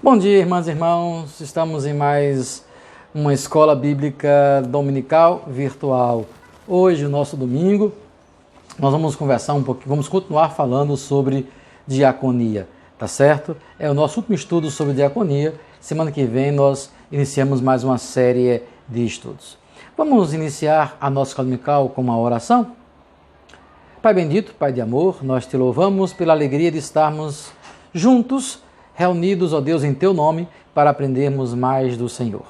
Bom dia, irmãs e irmãos. Estamos em mais uma escola bíblica dominical virtual. Hoje, o nosso domingo, nós vamos conversar um pouquinho, vamos continuar falando sobre diaconia, tá certo? É o nosso último estudo sobre diaconia. Semana que vem nós iniciamos mais uma série de estudos. Vamos iniciar a nossa escola dominical com uma oração? Pai bendito, Pai de amor, nós te louvamos pela alegria de estarmos juntos, reunidos, ó Deus, em Teu nome, para aprendermos mais do Senhor.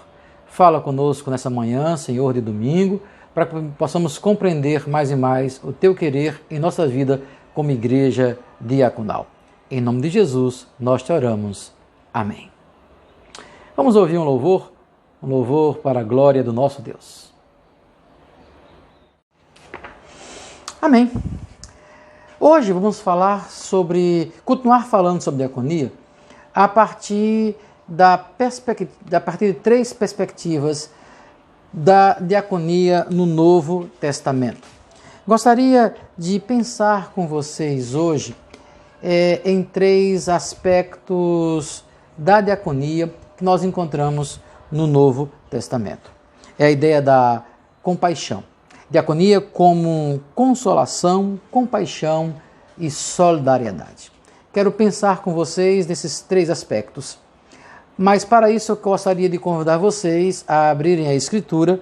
Fala conosco nessa manhã, Senhor, de domingo, para que possamos compreender mais e mais o Teu querer em nossa vida como igreja diaconal. Em nome de Jesus, nós te oramos. Amém. Vamos ouvir um louvor para a glória do nosso Deus. Amém. Hoje vamos continuar falando sobre diaconia a partir de três perspectivas da diaconia no Novo Testamento. Gostaria de pensar com vocês hoje em três aspectos da diaconia que nós encontramos no Novo Testamento. É a ideia da compaixão. Diaconia como consolação, compaixão e solidariedade. Quero pensar com vocês nesses três aspectos. Mas para isso eu gostaria de convidar vocês a abrirem a Escritura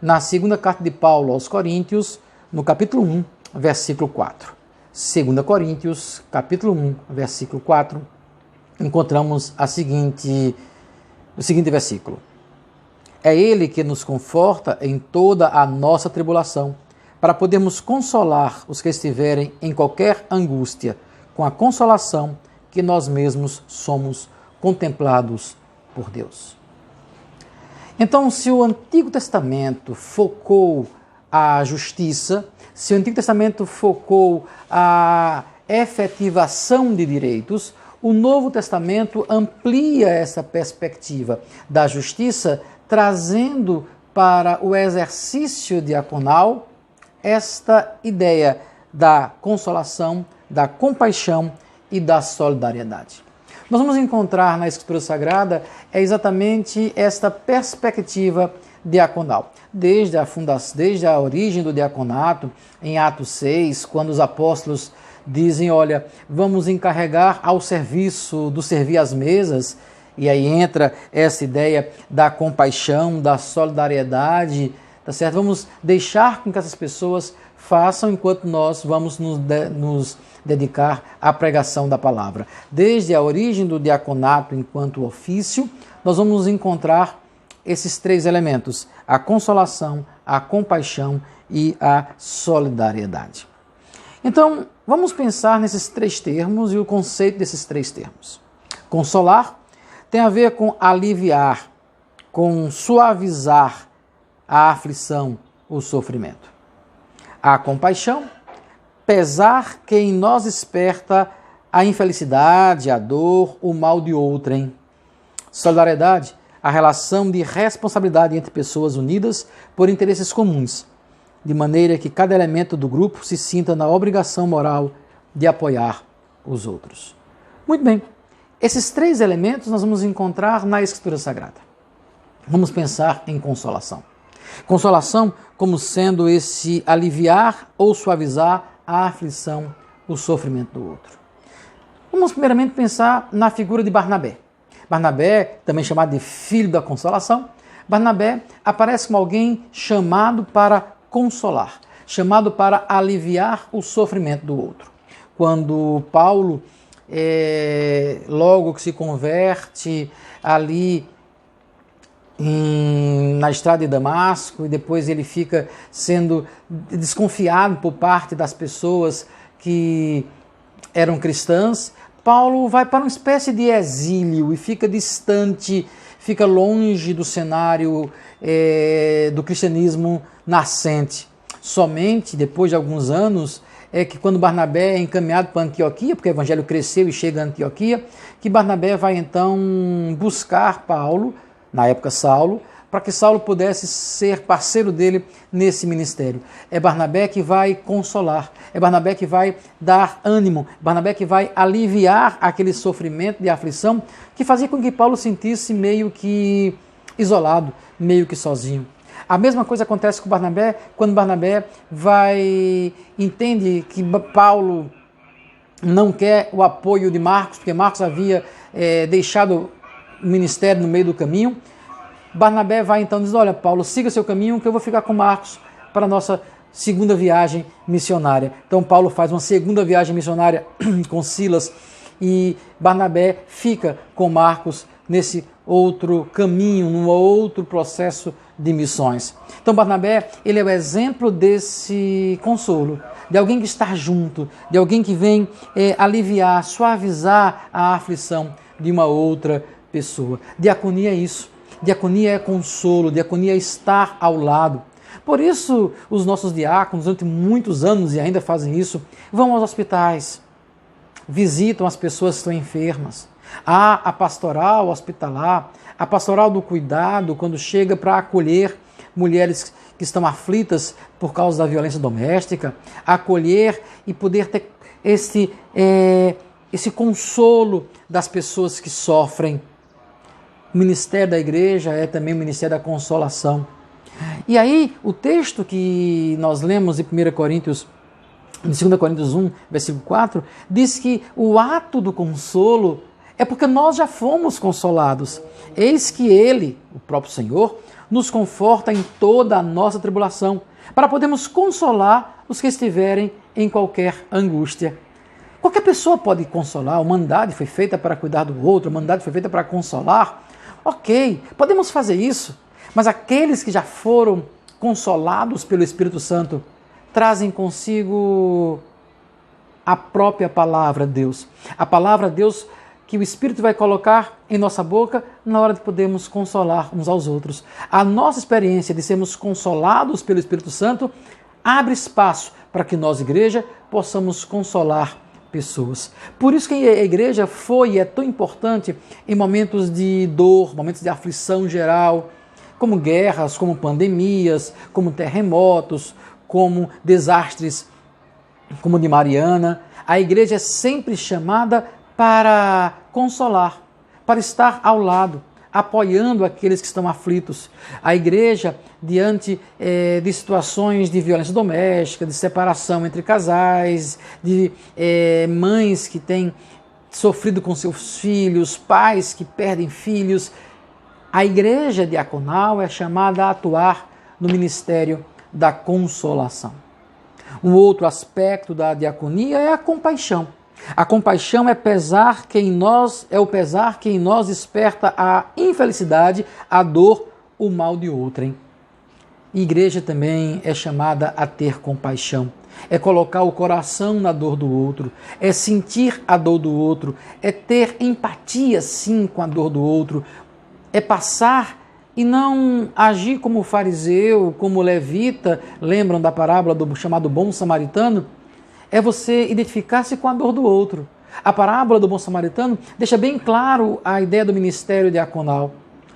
na segunda carta de Paulo aos Coríntios, no capítulo 1, versículo 4. 2 Coríntios, capítulo 1, versículo 4, encontramos o seguinte versículo. É Ele que nos conforta em toda a nossa tribulação, para podermos consolar os que estiverem em qualquer angústia, com a consolação que nós mesmos somos contemplados por Deus. Então, se o Antigo Testamento focou a justiça, se o Antigo Testamento focou a efetivação de direitos, o Novo Testamento amplia essa perspectiva da justiça, trazendo para o exercício diaconal esta ideia da consolação, da compaixão e da solidariedade. Nós vamos encontrar na Escritura Sagrada exatamente esta perspectiva diaconal. Desde a origem do diaconato, em Atos 6, quando os apóstolos dizem, olha, vamos encarregar ao serviço do servir às mesas, e aí entra essa ideia da compaixão, da solidariedade, tá certo? Vamos deixar com que essas pessoas façam enquanto nós vamos nos dedicar à pregação da palavra. Desde a origem do diaconato enquanto ofício, nós vamos encontrar esses três elementos: a consolação, a compaixão e a solidariedade. Então, vamos pensar nesses três termos e o conceito desses três termos. Consolar tem a ver com aliviar, com suavizar a aflição, o sofrimento. A compaixão, pesar que em nós esperta a infelicidade, a dor, o mal de outrem. Solidariedade, a relação de responsabilidade entre pessoas unidas por interesses comuns, de maneira que cada elemento do grupo se sinta na obrigação moral de apoiar os outros. Muito bem, esses três elementos nós vamos encontrar na Escritura Sagrada. Vamos pensar em consolação. Consolação como sendo esse aliviar ou suavizar a aflição, o sofrimento do outro. Vamos primeiramente pensar na figura de Barnabé. Barnabé, também chamado de filho da consolação, Barnabé aparece como alguém chamado para consolar, chamado para aliviar o sofrimento do outro. Quando Paulo, logo que se converte ali na estrada de Damasco, e depois ele fica sendo desconfiado por parte das pessoas que eram cristãs, Paulo vai para uma espécie de exílio e fica distante, fica longe do cenário do cristianismo nascente. Somente depois de alguns anos é que, quando Barnabé é encaminhado para Antioquia, porque o evangelho cresceu e chega a Antioquia, que Barnabé vai então buscar Paulo, na época Saulo, para que Saulo pudesse ser parceiro dele nesse ministério. É Barnabé que vai consolar, é Barnabé que vai dar ânimo, Barnabé que vai aliviar aquele sofrimento de aflição que fazia com que Paulo sentisse meio que isolado, meio que sozinho. A mesma coisa acontece com Barnabé, quando Barnabé entende que Paulo não quer o apoio de Marcos, porque Marcos havia deixado o ministério no meio do caminho. Barnabé vai então dizer: olha, Paulo, siga seu caminho que eu vou ficar com Marcos para a nossa segunda viagem missionária. Então Paulo faz uma segunda viagem missionária com Silas e Barnabé fica com Marcos nesse outro caminho, num outro processo de missões. Então Barnabé, ele é o exemplo desse consolo, de alguém que está junto, de alguém que vem aliviar, suavizar a aflição de uma outra pessoa. Diaconia é isso. Diaconia é consolo, diaconia é estar ao lado. Por isso, os nossos diáconos, durante muitos anos, e ainda fazem isso, vão aos hospitais, visitam as pessoas que estão enfermas. Há a pastoral hospitalar, a pastoral do cuidado, quando chega para acolher mulheres que estão aflitas por causa da violência doméstica, acolher e poder ter esse consolo das pessoas que sofrem. O ministério da igreja é também o ministério da consolação. E aí, o texto que nós lemos em 2 Coríntios 1, versículo 4, diz que o ato do consolo é porque nós já fomos consolados. Eis que Ele, o próprio Senhor, nos conforta em toda a nossa tribulação, para podermos consolar os que estiverem em qualquer angústia. Qualquer pessoa pode consolar, a humanidade foi feita para cuidar do outro, a humanidade foi feita para consolar. Ok, podemos fazer isso, mas aqueles que já foram consolados pelo Espírito Santo trazem consigo a própria palavra de Deus. A palavra de Deus que o Espírito vai colocar em nossa boca na hora de podermos consolar uns aos outros. A nossa experiência de sermos consolados pelo Espírito Santo abre espaço para que nós, igreja, possamos consolar pessoas. Por isso que a igreja foi e é tão importante em momentos de dor, momentos de aflição geral, como guerras, como pandemias, como terremotos, como desastres como o de Mariana. A igreja é sempre chamada para consolar, para estar ao lado, apoiando aqueles que estão aflitos. A igreja, diante de situações de violência doméstica, de separação entre casais, de mães que têm sofrido com seus filhos, pais que perdem filhos, a igreja diaconal é chamada a atuar no ministério da consolação. Um outro aspecto da diaconia é a compaixão. A compaixão é o pesar que em nós desperta a infelicidade, a dor, o mal de outrem. Igreja também é chamada a ter compaixão. É colocar o coração na dor do outro, é sentir a dor do outro, é ter empatia sim com a dor do outro, é passar e não agir como fariseu, como levita. Lembram da parábola do chamado bom samaritano? É você identificar-se com a dor do outro. A parábola do bom samaritano deixa bem claro a ideia do ministério diaconal.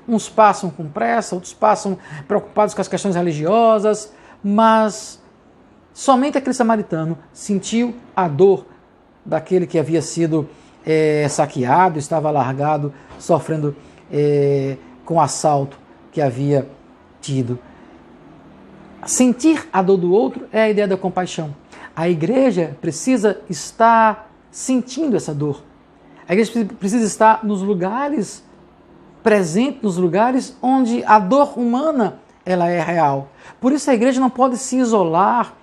Uns passam com pressa, outros passam preocupados com as questões religiosas, mas somente aquele samaritano sentiu a dor daquele que havia sido saqueado, estava largado, sofrendo com o assalto que havia tido. Sentir a dor do outro é a ideia da compaixão. A igreja precisa estar sentindo essa dor. A igreja precisa estar nos lugares, presente nos lugares onde a dor humana ela é real. Por isso a igreja não pode se isolar,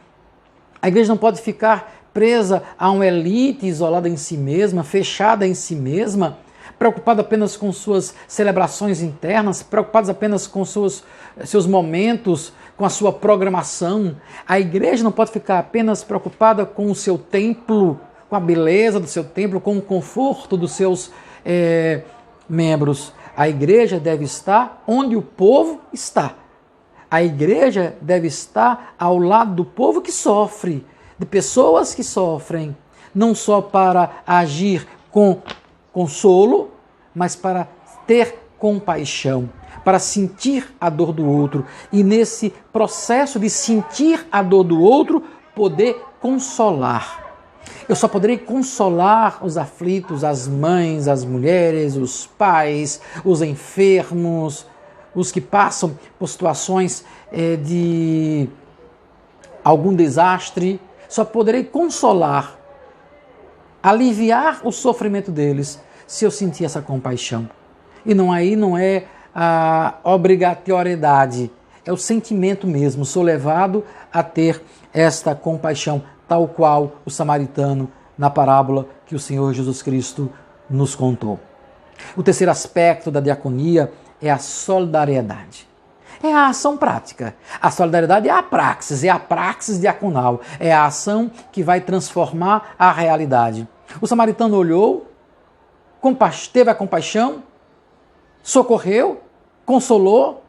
a igreja não pode ficar presa a uma elite isolada em si mesma, fechada em si mesma, preocupada apenas com suas celebrações internas, preocupada apenas com seus momentos, com a sua programação. A igreja não pode ficar apenas preocupada com o seu templo, com a beleza do seu templo, com o conforto dos seus membros. A igreja deve estar onde o povo está. A igreja deve estar ao lado do povo que sofre, de pessoas que sofrem, não só para agir com consolo, mas para ter compaixão, para sentir a dor do outro e nesse processo de sentir a dor do outro, poder consolar. Eu só poderei consolar os aflitos, as mães, as mulheres, os pais, os enfermos, os que passam por situações de algum desastre. Só poderei consolar, aliviar o sofrimento deles se eu sentir essa compaixão. E aí não é a obrigatoriedade, é o sentimento mesmo. Sou levado a ter esta compaixão, tal qual o samaritano na parábola que o Senhor Jesus Cristo nos contou. O terceiro aspecto da diaconia é a solidariedade. É a ação prática. A solidariedade é a praxis diaconal. É a ação que vai transformar a realidade. O samaritano olhou, teve a compaixão, socorreu, consolou,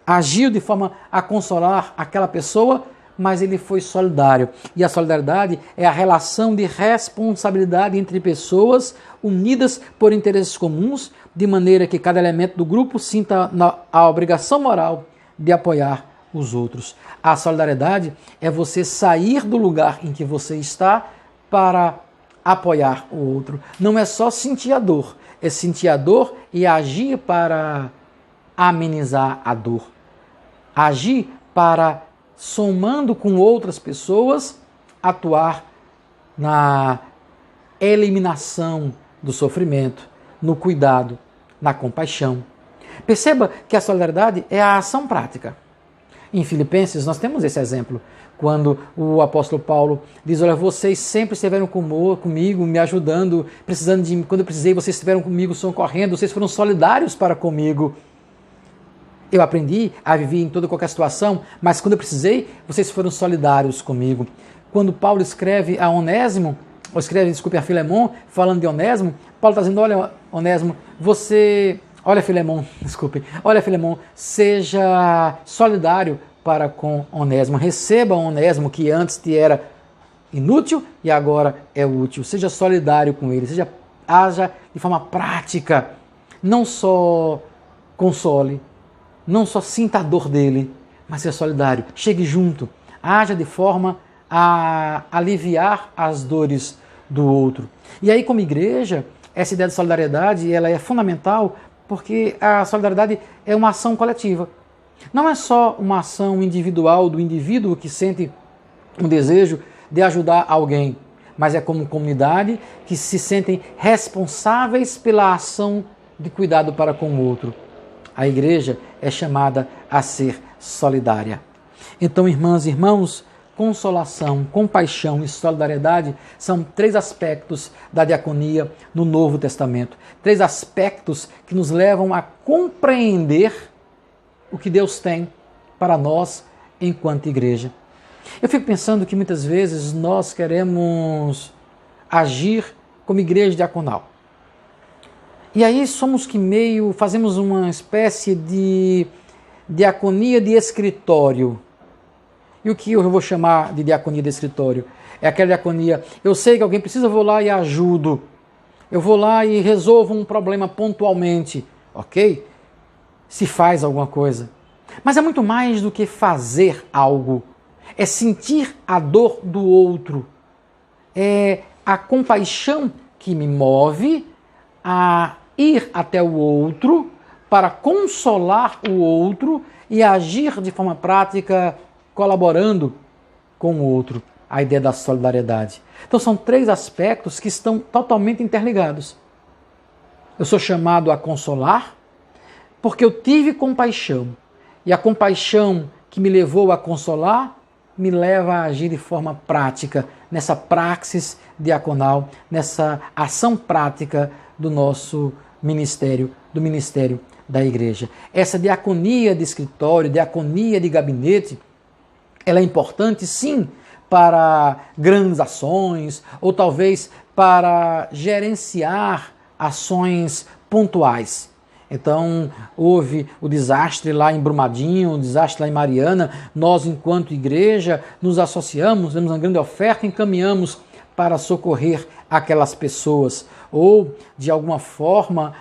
agiu de forma a consolar aquela pessoa, mas ele foi solidário. E a solidariedade é a relação de responsabilidade entre pessoas unidas por interesses comuns, de maneira que cada elemento do grupo sinta a obrigação moral de apoiar os outros. A solidariedade é você sair do lugar em que você está para apoiar o outro. Não é só sentir a dor, é sentir a dor e agir para amenizar a dor. Agir para, somando com outras pessoas, atuar na eliminação do sofrimento, no cuidado, na compaixão. Perceba que a solidariedade é a ação prática. Em Filipenses nós temos esse exemplo, quando o apóstolo Paulo diz: olha, vocês sempre estiveram comigo, me ajudando, precisando de mim. Quando eu precisei, vocês estiveram comigo, socorrendo, vocês foram solidários para comigo. Eu aprendi a viver em toda qualquer situação, mas quando eu precisei, vocês foram solidários comigo. Quando Paulo escreve a Onésimo, a Filemon, falando de Onésimo, Paulo está dizendo: olha, Onésimo, olha, Filemon, seja solidário para com Onésimo. Receba Onésimo, que antes te era inútil e agora é útil. Seja solidário com ele, haja de forma prática. Não só console, não só sinta a dor dele, mas seja solidário. Chegue junto, haja de forma a aliviar as dores do outro. E aí, como igreja, essa ideia de solidariedade ela é fundamental, porque a solidariedade é uma ação coletiva. Não é só uma ação individual do indivíduo que sente um desejo de ajudar alguém, mas é como comunidade que se sentem responsáveis pela ação de cuidado para com o outro. A igreja é chamada a ser solidária. Então, irmãs e irmãos, consolação, compaixão e solidariedade são 3 aspectos da diaconia no Novo Testamento. 3 aspectos que nos levam a compreender o que Deus tem para nós enquanto igreja. Eu fico pensando que muitas vezes nós queremos agir como igreja diaconal. E aí somos que fazemos uma espécie de diaconia de escritório. E o que eu vou chamar de diaconia de escritório? É aquela diaconia: eu sei que alguém precisa, eu vou lá e ajudo. Eu vou lá e resolvo um problema pontualmente. Ok? Se faz alguma coisa. Mas é muito mais do que fazer algo. É sentir a dor do outro. É a compaixão que me move a ir até o outro para consolar o outro e agir de forma prática colaborando com o outro. A ideia da solidariedade. Então são 3 aspectos que estão totalmente interligados. Eu sou chamado a consolar porque eu tive compaixão. E a compaixão que me levou a consolar me leva a agir de forma prática, nessa praxis diaconal, nessa ação prática do nosso ministério, do ministério da igreja. Essa diaconia de escritório, diaconia de gabinete, ela é importante sim para grandes ações ou talvez para gerenciar ações pontuais. Então, houve o desastre lá em Brumadinho, o desastre lá em Mariana. Nós, enquanto igreja, nos associamos, damos uma grande oferta, encaminhamos para socorrer aquelas pessoas, ou de alguma forma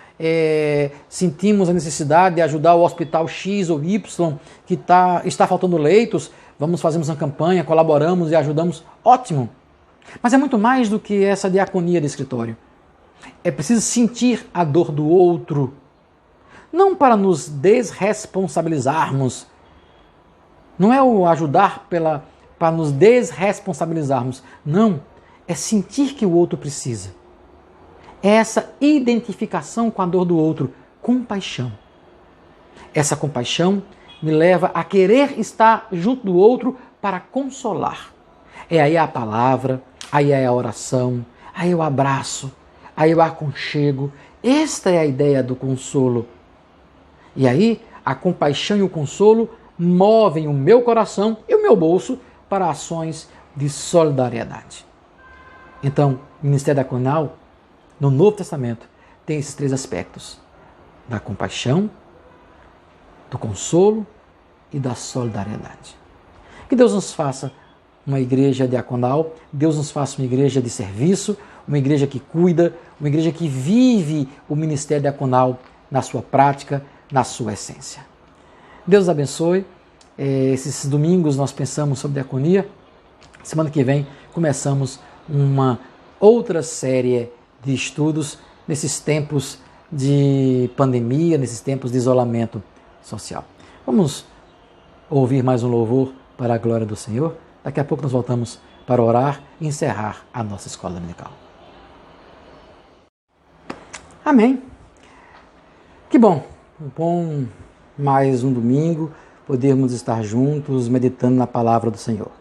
sentimos a necessidade de ajudar o hospital X ou Y que está faltando leitos, fazemos uma campanha, colaboramos e ajudamos, ótimo. Mas é muito mais do que essa diaconia de escritório. É preciso sentir a dor do outro, não para nos desresponsabilizarmos. Não é o ajudar para nos desresponsabilizarmos. Não, é sentir que o outro precisa. É essa identificação com a dor do outro, compaixão. Essa compaixão me leva a querer estar junto do outro para consolar. É aí a palavra, aí é a oração, aí é o abraço, aí é o aconchego. Esta é a ideia do consolo. E aí a compaixão e o consolo movem o meu coração e o meu bolso para ações de solidariedade. Então, o Ministério Diaconal, no Novo Testamento, tem esses 3 aspectos: da compaixão, do consolo e da solidariedade. Que Deus nos faça uma igreja diaconal, Deus nos faça uma igreja de serviço, uma igreja que cuida, uma igreja que vive o ministério diaconal na sua prática, na sua essência. Deus abençoe. Esses domingos nós pensamos sobre diaconia. Semana que vem começamos uma outra série de estudos nesses tempos de pandemia, nesses tempos de isolamento social. Vamos ouvir mais um louvor para a glória do Senhor. Daqui a pouco nós voltamos para orar e encerrar a nossa escola dominical. Amém. Que bom mais um domingo podermos estar juntos meditando na palavra do Senhor.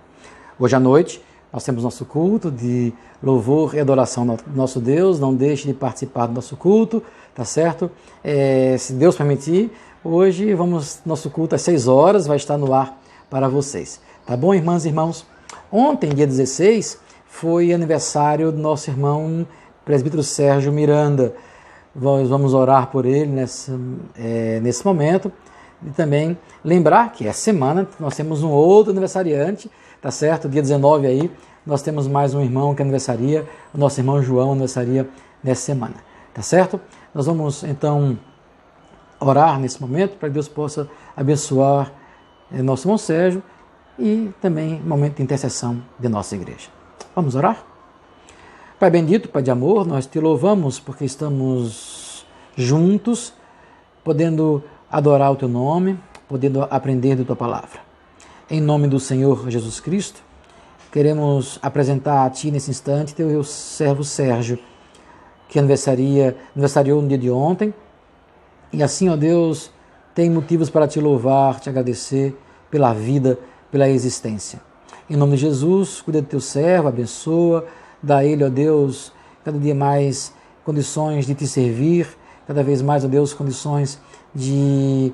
Hoje à noite nós temos nosso culto de louvor e adoração ao nosso Deus. Não deixe de participar do nosso culto, tá certo? Se Deus permitir, hoje nosso culto às 6 horas vai estar no ar para vocês. Tá bom, irmãs e irmãos? Ontem, dia 16, foi aniversário do nosso irmão presbítero Sérgio Miranda. Vamos orar por ele nesse momento. E também lembrar que essa semana nós temos um outro aniversariante, tá certo? Dia 19 aí, nós temos mais um irmão que aniversaria, o nosso irmão João aniversaria nessa semana, tá certo? Nós vamos então orar nesse momento para que Deus possa abençoar nosso irmão Sérgio e também momento de intercessão de nossa igreja. Vamos orar? Pai bendito, Pai de amor, nós te louvamos porque estamos juntos, podendo adorar o teu nome, podendo aprender da tua palavra. Em nome do Senhor Jesus Cristo, queremos apresentar a ti nesse instante teu servo Sérgio, que aniversariou no dia de ontem, e assim, ó Deus, tem motivos para te louvar, te agradecer pela vida, pela existência. Em nome de Jesus, cuida do teu servo, abençoa, dá a ele, ó Deus, cada dia mais condições de te servir, cada vez mais, ó Deus, condições de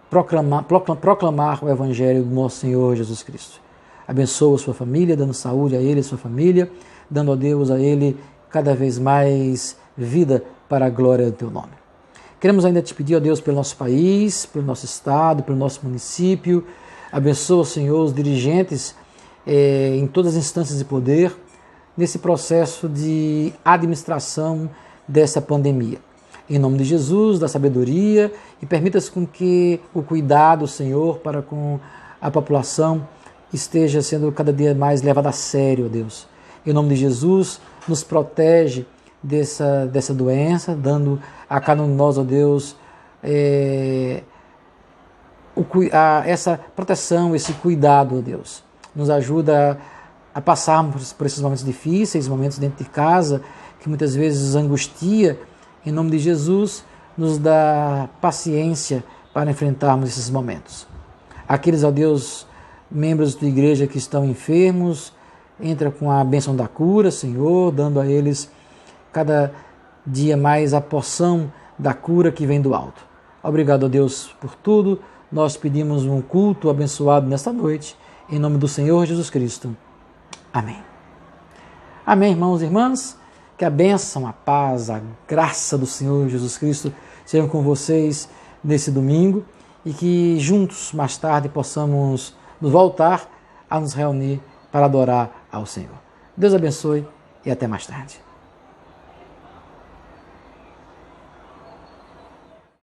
proclamar o Evangelho do nosso Senhor Jesus Cristo. Abençoa a sua família, dando saúde a ele e a sua família, dando a Deus a ele cada vez mais vida para a glória do teu nome. Queremos ainda te pedir, ó Deus, pelo nosso país, pelo nosso estado, pelo nosso município. Abençoa, Senhor, os dirigentes em todas as instâncias de poder, nesse processo de administração dessa pandemia. Em nome de Jesus, da sabedoria, e permita-se com que o cuidado, Senhor, para com a população esteja sendo cada dia mais levado a sério, ó Deus. Em nome de Jesus, nos protege dessa doença, dando a cada um de nós, ó Deus, essa proteção, esse cuidado, ó Deus. Nos ajuda a passarmos por esses momentos difíceis, momentos dentro de casa, que muitas vezes angustia. Em nome de Jesus, nos dá paciência para enfrentarmos esses momentos. Aqueles, ó Deus, membros da igreja que estão enfermos, entra com a bênção da cura, Senhor, dando a eles cada dia mais a porção da cura que vem do alto. Obrigado, ó Deus, por tudo. Nós pedimos um culto abençoado nesta noite, em nome do Senhor Jesus Cristo. Amém. Amém, irmãos e irmãs. Que a bênção, a paz, a graça do Senhor Jesus Cristo sejam com vocês nesse domingo e que juntos, mais tarde, possamos nos voltar a nos reunir para adorar ao Senhor. Deus abençoe e até mais tarde.